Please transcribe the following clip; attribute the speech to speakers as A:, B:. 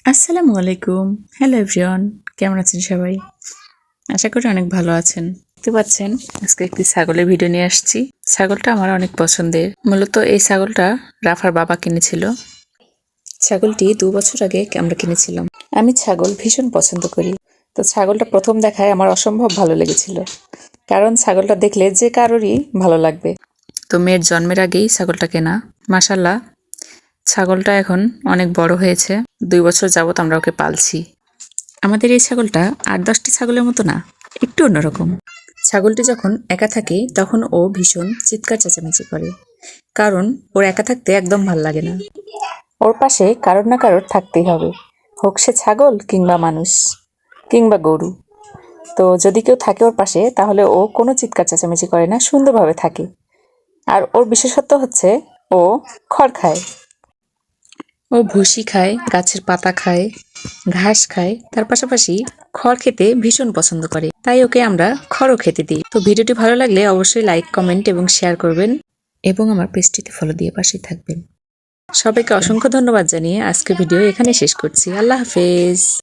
A: আসসালামু আলাইকুম। Hello everyone, কেমন আছেন সবাই? আশা করি অনেক ভালো আছেন। দেখতে পাচ্ছেন আজকে একটি ছাগলের ভিডিও নিয়ে আসছি। ছাগলটা আমার অনেক পছন্দের। মূলত এই ছাগলটা রাফার বাবা কিনেছিল। ছাগলটি 2 বছর আগে আমরা কিনেছিলাম। আমি ছাগল ভীষণ পছন্দ করি। তো ছাগলটা প্রথম দেখায় আমার অসম্ভব ভালো লেগেছিল, কারণ ছাগলটা দেখলে যে কারোরই ভালো লাগবে। তো মেয়ের জন্মের আগেই ছাগলটা কেনা। মাশাল্লাহ, ছাগলটা এখন অনেক বড় হয়েছে। 2 বছর যাবত আমরা ওকে পালছি। আমাদের এই ছাগলটা 8-10টি ছাগলের মতো না, একটু অন্যরকম। ছাগলটি যখন একা থাকে তখন ও ভীষণ চিৎকার চেঁচামেচি করে, কারণ ওর একা থাকতে একদম ভাল লাগে না। ওর পাশে কারোর না কারোর থাকতেই হবে, হোক সে ছাগল কিংবা মানুষ কিংবা গরু। তো যদি কেউ থাকে ওর পাশে তাহলে ও কোনো চিৎকার চেঁচামেচি করে না, সুন্দরভাবে থাকে। আর ওর বিশেষত্ব হচ্ছে ও খড় খায়। ও ভুসি খায়, গাছের পাতা খায়, ঘাস খায়, তার পাশাপাশি খড় খেতে ভীষণ পছন্দ করে। তাই ওকে আমরা খড়ও খেতে দিই। তো ভিডিওটি ভালো লাগলে অবশ্যই লাইক, কমেন্ট এবং শেয়ার করবেন এবং আমার পেজটিতে ফলো দিয়ে পাশেই থাকবেন। সবাইকে অসংখ্য ধন্যবাদ জানিয়ে আজকের ভিডিও এখানে শেষ করছি। আল্লাহ হাফেজ।